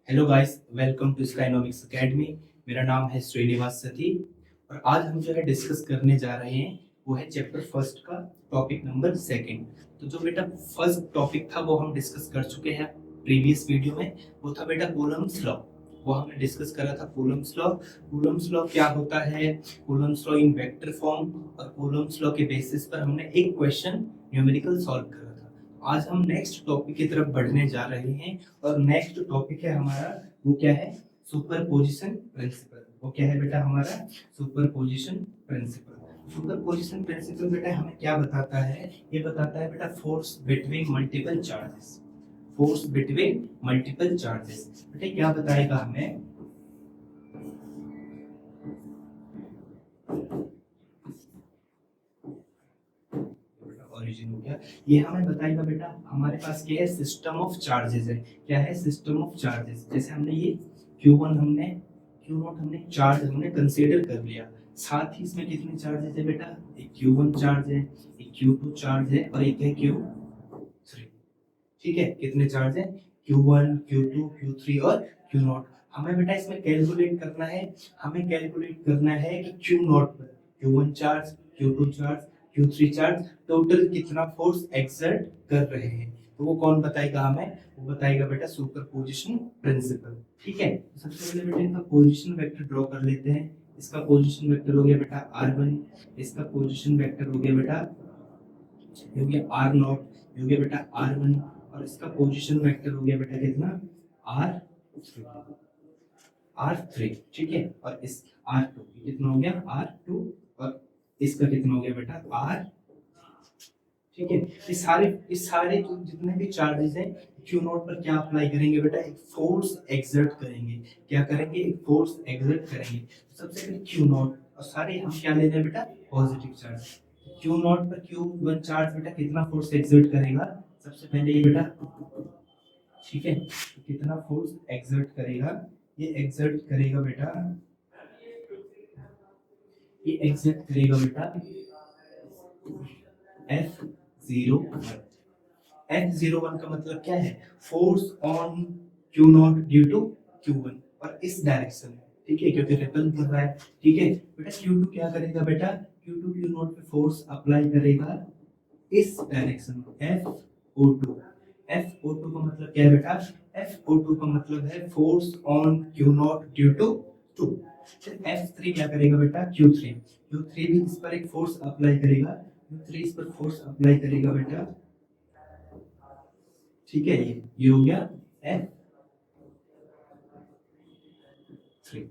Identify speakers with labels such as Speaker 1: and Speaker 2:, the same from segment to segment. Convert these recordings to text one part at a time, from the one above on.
Speaker 1: Hello guys, welcome to Skynomics academy. मेरा नाम है श्रीनिवास सती और आज हम जो है डिस्कस करने जा रहे हैं वो है चैप्टर फर्स्ट का टॉपिक नंबर सेकंड। तो जो बेटा फर्स्ट टॉपिक था वो हम डिस्कस कर चुके हैं प्रीवियस वीडियो में। वो था बेटा कूलम्स लॉ। वो हमने डिस्कस करा था कूलम्स लॉ। कूलम्स लॉ क्या होता है, Coulomb's law in vector form, और कूलम्स लॉ के बेसिस पर हमने एक क्वेश्चन न्यूमेरिकल सॉल्व करा था। आज हम नेक्स्ट टॉपिक की तरफ बढ़ने जा रहे हैं और नेक्स्ट टॉपिक है हमारा, वो क्या है, सुपरपोजिशन प्रिंसिपल। वो क्या है बेटा हमारा, सुपरपोजिशन प्रिंसिपल। सुपरपोजिशन प्रिंसिपल बेटा हमें क्या बताता है, ये बताता है बेटा force between multiple charges. Force between multiple charges बेटा क्या बताएगा हमें, ओरिजिन हो गया। ये हमें बताएगा बेटा हमारे पास क्या है, सिस्टम ऑफ चार्जेस है। क्या है, सिस्टम ऑफ चार्जेस। जैसे हमने ये Q1 हमने Q0 हमने चार्ज हमने कंसीडर कर लिया, साथ ही इसमें कितने चार्जेस है बेटा, एक Q1 चार्ज है, एक Q2 चार्ज है और एक है Q3। ठीक है, कितने चार्ज है, Q1 Q2 Q3 और Q0। हमें बेटा इसमें कैलकुलेट करना है, हमें कैलकुलेट करना है कि Q0 पर Q1 charge, Q2 charge, Q3 charge total कितना फोर्स एक्सर्ट कर रहे हैं। तो वो कौन बताएगा हमें, वो बताएगा बेटा सुपरपोजिशन प्रिंसिपल। ठीक है, सबसे पहले बेटा इनका पोजीशन वेक्टर ड्रॉ कर लेते हैं। इसका पोजीशन वेक्टर हो गया बेटा R1, इसका पोजीशन वेक्टर हो गया बेटा, ये हो गया R0, ये हो गया बेटा R1, और इसका पोजीशन वेक्टर हो गया बेटा कितना, R3। R3 ठीक है, और इस R2 कितना हो गया R2, और इसका कितना हो गया बेटा R। ठीक है, ये सारे जो जितने भी चार्जेस हैं क्यू नॉट पर क्या अप्लाई करेंगे बेटा, एक फोर्स एक्सर्ट करेंगे। क्या करेंगे, एक फोर्स एक्सर्ट करेंगे। सबसे पहले क्यू नॉट, और सारे हम क्या ले रहे हैं बेटा, पॉजिटिव चार्ज। क्यू नॉट पर Q1 चार्ज बेटा कितना फोर्स एक्सर्ट करेगा, सबसे पहले ये बेटा, ठीक है, तो कितना फोर्स एक्सर्ट करेगा, ये एक्सर्ट करेगा बेटा, ये एक्सर्ट करेगा बेटा F01। F01 का मतलब क्या है, force on Q0 due to Q1, और इस डायरेक्शन में। ठीक है, क्योंकि रिपल कर रहा है। ठीक है बेटा, Q2 क्या करेगा बेटा, Q2 Q0 पे फोर्स अप्लाई करेगा इस डायरेक्शन में, F02। F02 का मतलब क्या है बेटा, F02 का मतलब है force on Q0 due to 2। फिर F3 क्या करेगा बेटा, Q3 भी इस पर एक फोर्स अप्लाई करेगा, Q3 इस पर फोर्स अप्लाई करेगा बेटा। ठीक है, ये हो गया F3।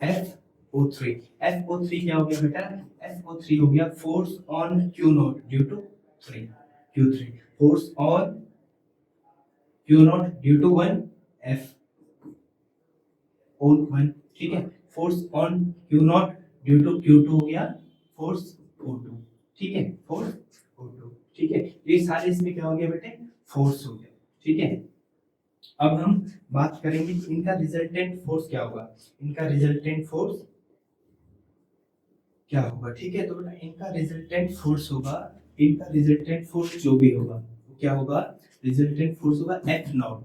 Speaker 1: FO3, FO3 क्या हो गया बेटा, FO3 हो गया force on Q0 due to 3, Q3 force on Q0 due to 1, F01। ठीक है, force on Q0 due to Q2 हो गया फोर्स O2। ठीक है, फोर्स O2। ठीक है, ये सारे इसमें क्या हो गया बेटे, फोर्स हो गया। ठीक है, अब हम बात करेंगे कि इनका रिजल्टेंट फोर्स क्या होगा, इनका रिजल्टेंट फोर्स क्या होगा। ठीक है, तो बेटा इनका रिजल्टेंट फोर्स होगा, इनका रिजल्टेंट फोर्स जो भी होगा वो क्या होगा, रिजल्टेंट फोर्स होगा F0।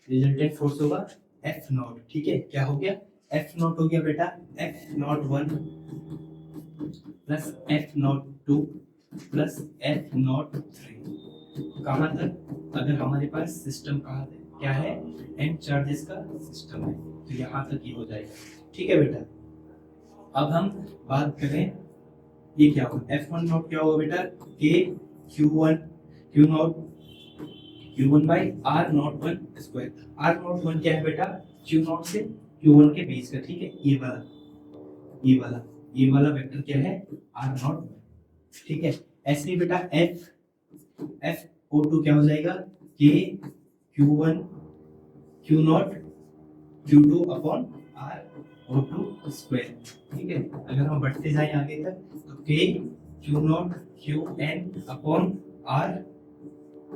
Speaker 1: रिजल्टेंट फोर्स होगा F0। ठीक है, क्या हो गया, F0 हो गया बेटा F01 plus F02 plus F03। कहाँ तक, अगर हमारे पास सिस्टम कहाँ है, क्या है, n चार्जेस का सिस्टम है, तो यहाँ तक ही हो जाएगा। ठीक है बेटा, अब हम बात करें ये क्या होगा, F1 नॉट क्या होगा बेटा, K Q1 Q not Q1 by R not 1 square. R not 1 क्या है बेटा, Q नॉट से Q1 के बीच का। ठीक है, ये वाला वेक्टर क्या है, R नॉट। ठीक है, ऐसे ही बेटा FO2 क्या हो जाएगा, K Q1 Q not Q2 upon R02 square. ठीक है, अगर हम बढ़ते जाएं आगे तक तो K Q naught QN upon R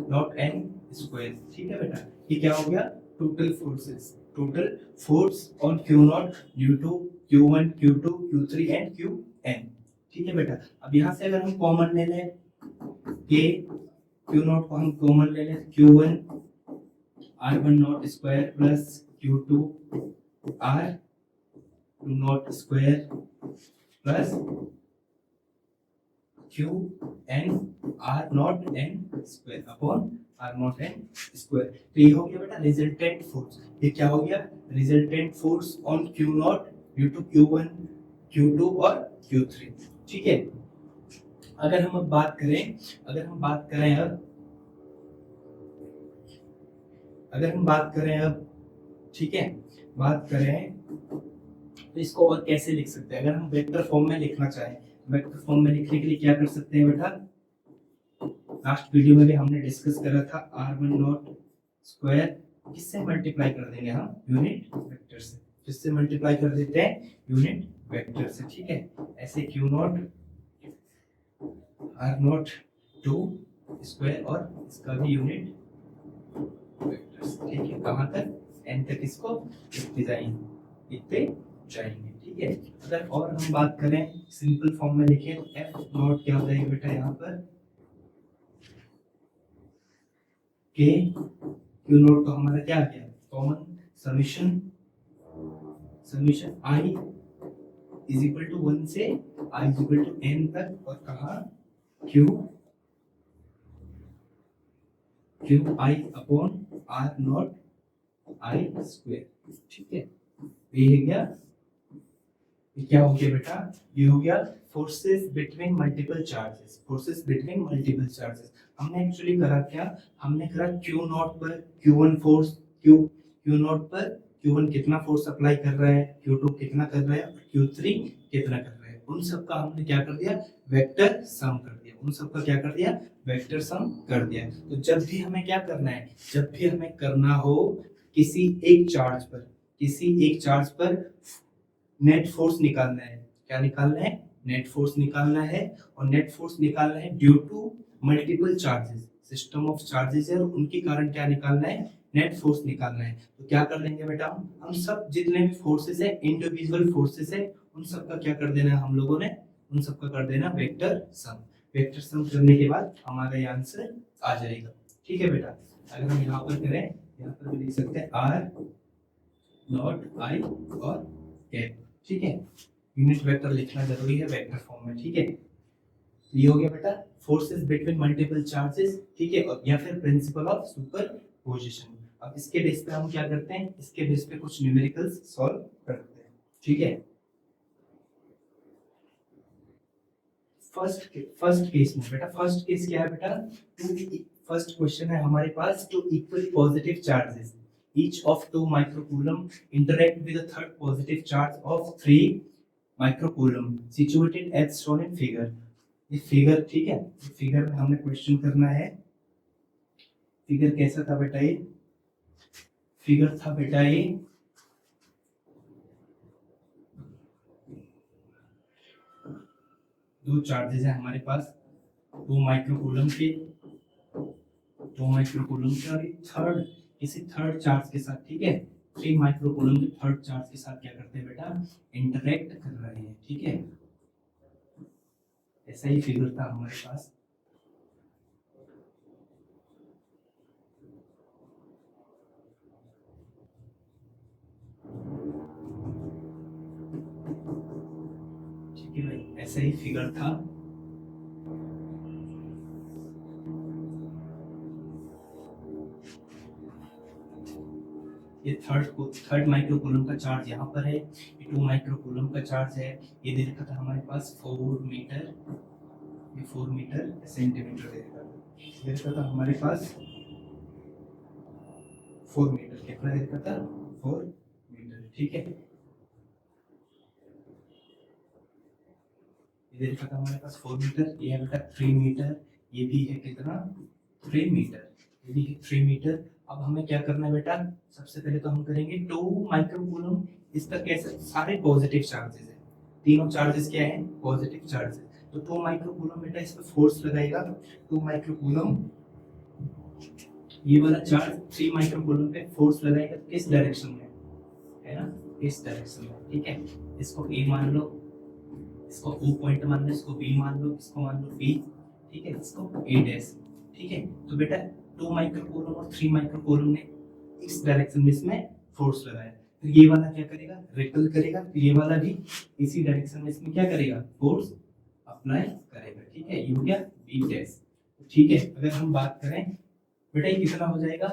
Speaker 1: naught N square. ठीक है बेटा, ये क्या हो गया, total forces, total force on Q naught due to Q1 Q2 Q3 and Qn। ठीक है बेटा, अब यहाँ से अगर हम कॉमन ले लें K Q नॉट को हम कॉमन ले लें, Q1 r1 not square plus q2 r2 not square plus q n r naught n square upon r naught n square. तो ये हो गया बेटा रिजल्टेंट फोर्स। ये क्या हो गया? Resultant force on q naught due to q1 q2 और q3। ठीक है। अगर हम अब बात करें अब ठीक है, बात करें तो इसको और कैसे लिख सकते हैं? अगर हम वेक्टर फॉर्म में लिखना चाहें, वेक्टर फॉर्म में लिखने के लिए क्या कर सकते हैं बेटा? लास्ट वीडियो में भी हमने डिस्कस करा था r1 नॉट स्क्वायर किससे मल्टीप्लाई कर देंगे हम? यूनिट वेक्टर से। किससे मल्टीप्लाई कर देते हैं? यूनिट वेक्टर से। ठीक है। ऐसे q not r not 2 square और इसका भी यूनिट वेक्टर से। ठीक है। कहां तक? n तक इसको लिखते जाएंगे। ठीक है। अगर और हम बात करें सिंपल फॉर्म में लिखें तो f नॉट क्या हो जाएगा बेटा? यहाँ पर k q नॉट तो हमारा क्या आ गया? Common summation i is equal to 1 से i is equal to n तक, और कहा q i upon r naught i square. ठीक है। ये है क्या? ये क्या हो गया बेटा? ये हो गया forces between multiple charges. Forces between multiple charges हमने एक्चुअली करा क्या? हमने करा q नॉट पर q1 फोर्स, q नॉट पर q1 कितना फोर्स अप्लाई कर रहा है, q2 कितना कर रहा है और q3 कितना कर रहा है, उन सब का हमने क्या कर दिया? वेक्टर सम कर दिया। उन सब का क्या कर दिया? वेक्टर सम कर दिया। तो जब भी हमें क्या करना है? जब भी हमें करना हो किसी एक चार्ज पर नेट फोर्स निकालना है। क्या निकालना है? नेट फोर्स निकालना है। और नेट फोर्स निकालना है due to multiple charges, system of charges है, और उनके कारण क्या निकालना है? नेट फोर्स निकालना है। तो क्या कर लेंगे बेटा? हम सब जितने भी फोर्सेस है, इंडिविजुअल फोर्सेस है, उन सब का क्या कर देना है हम लोगों ने? उन सब का कर देना वेक्टर सम। वेक्टर सम करने के बाद हमारा ये आंसर आ जाएगा। ठीक है बेटा। अगर हम यहाँ पर करें, यहाँ पर भी लिख सकते हैं आर नॉट आई और कैप। ठीक है। यूनिट वेक्टर लिखना जरूरी है वेक्टर फॉर्म में। ठीक है। ये हो गया बेटा फोर्सेस बिटवीन मल्टीपल चार्जेस। ठीक है। और या फिर प्रिंसिपल ऑफ सुपरपोजिशन। अब इसके बेस पे हम क्या करते हैं? इसके बेस पे कुछ न्यूमेरिकल्स सॉल्व करते हैं। ठीक है। फर्स्ट केस में बेटा, फर्स्ट केस क्या है बेटा? फर्स्ट क्वेश्चन है हमारे पास, two equal positive charges each of 2 microcoulomb interact with a third positive charge of 3 microcoulomb situated as shown in figure। ये फिगर, ठीक है, फिगर में हमने क्वेश्चन करना है। फिगर कैसा था बेटा? ये फिगर था बेटा ये दो चार्जेस है हमारे पास, 2 माइक्रोकूलम के और थर्ड किसी थर्ड चार्ज के साथ। ठीक है। 3 माइक्रोकूलम के थर्ड चार्ज के साथ क्या करते हैं बेटा? इंटरेक्ट कर रहे हैं। ठीक है। ऐसा ही फिगर था हमारे पास। ठीक है भाई, ऐसा ही फिगर था। ये थर्ड माइक्रोकूलम का चार्ज यहाँ पर है, ये 2 माइक्रोकूलम का चार्ज है। ये दे रखा था हमारे पास 4 मीटर, ये 4 मीटर सेंटीमीटर दे रखा था हमारे पास 4 मीटर। कितना दे रखा था? 4 मीटर। ठीक है। ये दे रखा था हमारे पास 4 मीटर, ये है बेटा 3 मीटर, ये भी है कितना? 3 मीटर, ये भी है 3 मीटर। अब हमें क्या करना है बेटा? सबसे पहले तो हम करेंगे 2 माइक्रोकूलम। इसका कैसे? सारे पॉजिटिव चार्जेस है, तीनों चार्जेस क्या है? Positive charges. तो 2 माइक्रोकूलम बेटा इस पे फोर्स लगाएगा। 2 माइक्रोकूलम, ये वाला चार्ज 3 माइक्रोकूलम पे फोर्स लगाएगा किस डायरेक्शन में? है ना, इस डायरेक्शन में। ठीक है। इसको ए मान लो, इसको O पॉइंट मान लो, इसको B मान लो, इसको मान लो B। ठीक है। इसको A डैश। ठीक है। तो बेटा 2 माइक्रोकूलम और 3 माइक्रोकूलम ने इस डायरेक्शन में इसमें फोर्स लगाया, तो ये वाला क्या करेगा, रिपल करेगा, तो ये वाला भी इसी डायरेक्शन में इसमें क्या करेगा, फोर्स अप्लाई करेगा। ठीक है, ये हो गया बी डैश। ठीक है, अगर हम बात करें बेटा ये कितना हो जाएगा,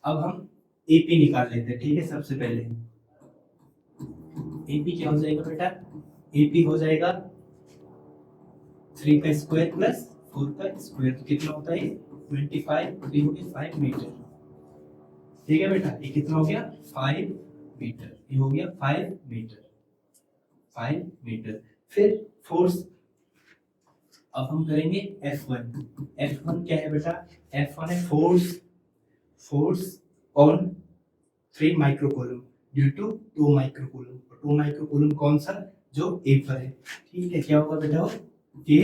Speaker 1: अब हम एपी निकाल लेते हैं। ठीक है, सबसे पहले एपी क्या हो जाएगा बेटा, एपी हो जाएगा 3 का स्क्वायर प्लस 4 का स्क्वायर, तो कितना होता है 25, तो ये हो गया 5 मीटर। ठीक है बेटा, ये कितना हो गया 5 मीटर, ये हो गया 5 मीटर, 5 मीटर। फिर फोर्स अब हम करेंगे F1। F1 क्या है बेटा, F1 है force on 3 microcoulomb due to 2 microcoulomb. 2 microcoulomb कौन सा, जो ए पर है। ठीक है, क्या होगा बेटा, के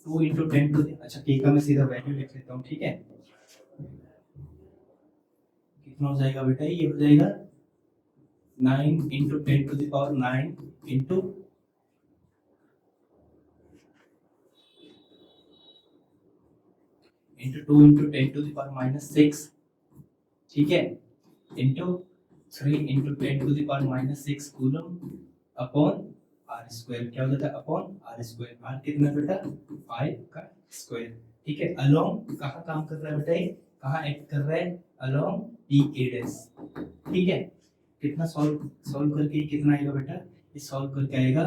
Speaker 1: 2 × 10 टू, अच्छा के का मैं सीधा वैल्यू लिख लेता हूँ। ठीक है, कितना हो जाएगा बेटा, ये हो जाएगा 9 × 10 to the power 9 into 2 × 10 to the power -6। ठीक है, into 3 × 10 to the power -6 coulomb upon R square, क्या हो जाता है अपॉन आर स्क्वायर। आर कितना बेटा 5 का स्क्वायर। ठीक है, अलोंग कहाँ काम कर रहा है बेटा, ये कहाँ एक्ट कर रहा है, अलोंग पी ए डैश। ठीक है, कितना सॉल्व करके कितना आएगा बेटा, ये सॉल्व करके आएगा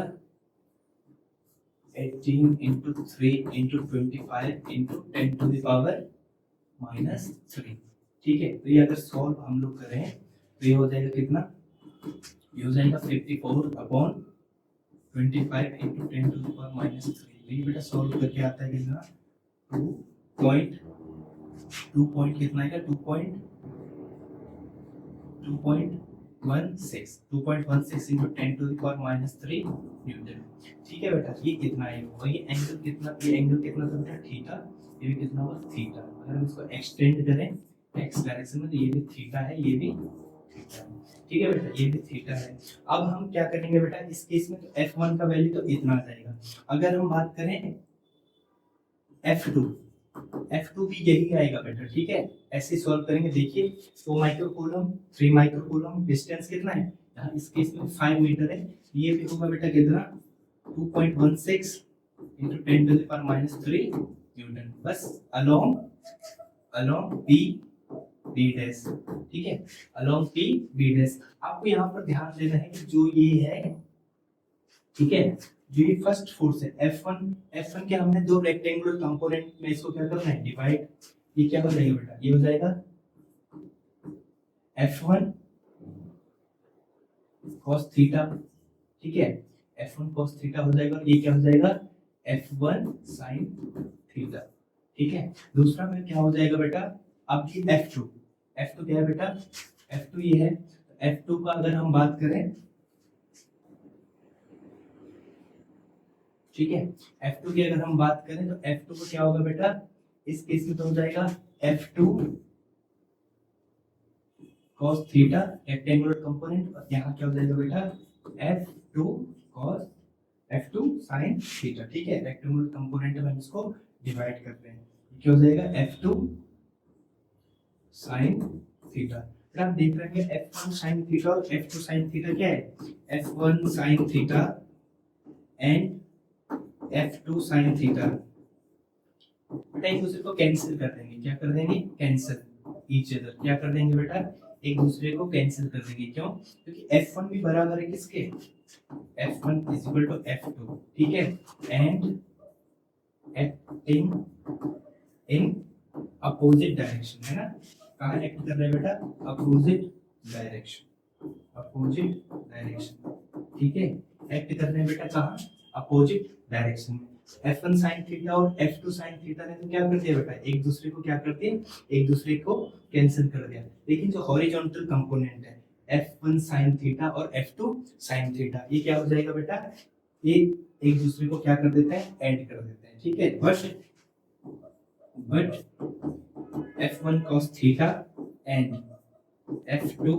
Speaker 1: 18 × 3 × 25 × 10 टू द पावर -3। ठीक है, तो ये अगर सॉल्व हम लोग करें तो ये हो जाएगा कितना, ये हो जाएगा 54 अपॉन 25 × 10 टू द पावर -3। तो ये बेटा सॉल्व करके आता है कितना 2 पॉइंट कितना आएगा 2.16 × 10 टू द पावर -3 न्यूटन। ठीक है बेटा, ये कितना है, और ये एंगल कितना, ये एंगल कितना था बेटा थीटा, ये भी कितना होगा थीटा। अगर हम इसको एक्सटेंड करें एक्स डायरेक्शन में तो ये भी थीटा है, ये भी थीटा है। ठीक है बेटा, ये भी थीटा है। अब हम क्या करेंगे बेटा, इस केस में तो F1 का वैल्यू तो इतना आ जाएगा। अगर हम बात करें F2 भी यही आएगा बेटा। ठीक है, ऐसे सॉल्व करेंगे। देखिए 2 माइक्रोकूलम 3 माइक्रोकूलम, डिस्टेंस कितना है, यहाँ इस केस में 5 मीटर है, ये भी होगा बेटा कितना 2.16 × 10 टू द पावर -3 न्यूटन। बस अलोंग बी डैश। ठीक है, अलोंग बी डैश। आपको यहाँ पर ध्यान देना है कि जो ये है, ठीक है, जो ये फर्स्ट फोर्स है F1 के हमने दो रेक्टेंगुलर कंपोनेंट में इसको क्या करना है डिवाइड। ये क्या हो जाएगा बेटा, ये हो जाएगा F1 cos थीटा। ठीक है, F1 cos थीटा हो जाएगा, ये क्या हो जाएगा F1 sin थीटा। ठीक है, दूसरा में क्या हो जाएगा बेटा, अब ये F2 क्या है बेटा, F2 ये है। F2 का अगर हम बात करें, ठीक है, F2 की अगर हम बात करें तो F2 को क्या होगा बेटा, इस केस में तो हो जाएगा F2 cos theta rectangular component, और यहाँ क्या हो जाएगा बेटा F2 sin थीटा। ठीक है, रेक्टेंगुलर कंपोनेंट में हम इसको डिवाइड करते हैं, क्या हो जाएगा F2 sin थीटा। फिर आप देख रहे हैं F1 sin थीटा और F2 sin थीटा क्या है, F1 sin theta and F2 sin theta बेटा एक दूसरे को कैंसिल कर देंगे। क्या कर देंगे, कैंसिल ईच अदर। क्या कर देंगे बेटा, एक दूसरे को कैंसिल कर देंगे। क्यों, क्योंकि F1 भी बराबर है किसके, F1 = F2। ठीक है, and acting in opposite direction, है ना, कहाँ एक्ट कर रहे हैं बेटा, अपोजिट डायरेक्शन। ठीक है, एक्ट कर रहे हैं बेटा कहाँ, अपोजिट डायरेक्शन में। F1 sin थीटा और F2 sin थीटा ने तो क्या कर दिया बेटा, एक दूसरे को क्या कर दिया, एक दूसरे को कैंसिल कर दिया। लेकिन जो हॉरिजॉन्टल कंपोनेंट है F1 sin थीटा और F2 sin थीटा, ये क्या हो जाएगा बेटा, ये एक दूसरे को क्या कर देते हैं, ऐड कर देते हैं। ठीक है, but F1 cos theta and F2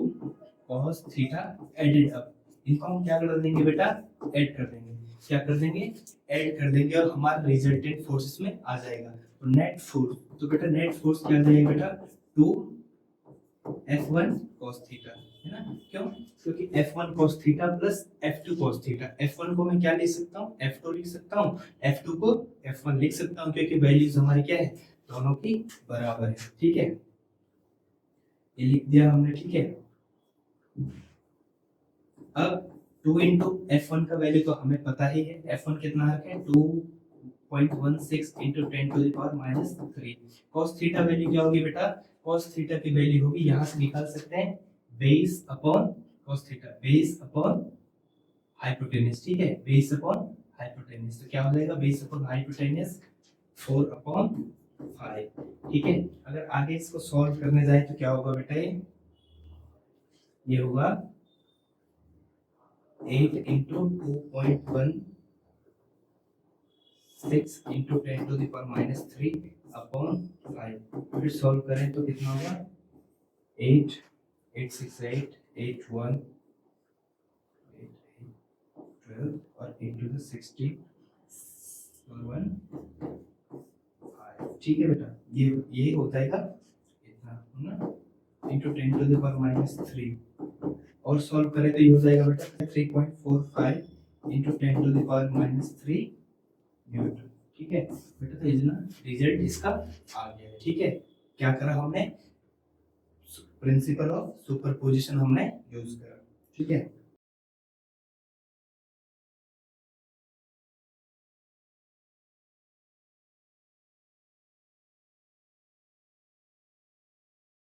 Speaker 1: cos theta added up, इनको हम क्या कर देंगे बेटा, ऐड कर देंगे। क्या कर देंगे, ऐड कर देंगे, और हमारा रिजल्टेंट फोर्स में आ जाएगा। तो नेट फोर्स, तो बेटा नेट फोर्स क्या आ जाएगा बेटा, 2 F1 cos थीटा, है ना? क्यों? क्योंकि F1 cos theta plus F2 cos theta, F1 को मैं क्या लिख सकता हूँ? F2 लिख सकता हूँ, F2 को F1 लिख सकता हूँ, क्योंकि वैल्यूज हमारी क्या है? दोनों की बराबर है। ठीक है, ये लिख दिया हमने। ठीक है, अब 2 इंटू F1 का वैल्यू तो हमें पता ही है, F1 कितना रखें? 2.16 into 10 to the power minus 3। cos theta value क्या होगी बेटा? cos थीटा की वैल्यू होगी, यहाँ से निकाल सकते हैं, base upon cos theta, base upon hypotenuse. ठीक है, बेस अपॉन हाइपोटेनस, तो क्या हो जाएगा? Base upon hypotenuse 4 upon 5। ठीक है, अगर आगे इसको सॉल्व करने जाए तो क्या होगा बेटा? ये होगा 8 into 2.16 into 10 to the power minus 3 upon 5। फिर सॉल्व करें तो कितना होगा? 8 8 6 8 8 1 8 12 और 8 टू द 60 1 5। ठीक है बेटा, ये हो जाएगा इतना ना, into 10 to the power minus 3, और सॉल्व करें तो ये हो जाएगा बेटा 3.45 into 10 to the power minus 3 newton. ठीक है बेटा, तो इतना रिजल्ट इसका आ गया है। ठीक है, क्या करा हमने? प्रिंसिपल ऑफ सुपरपोजिशन हमने यूज करा। ठीक है।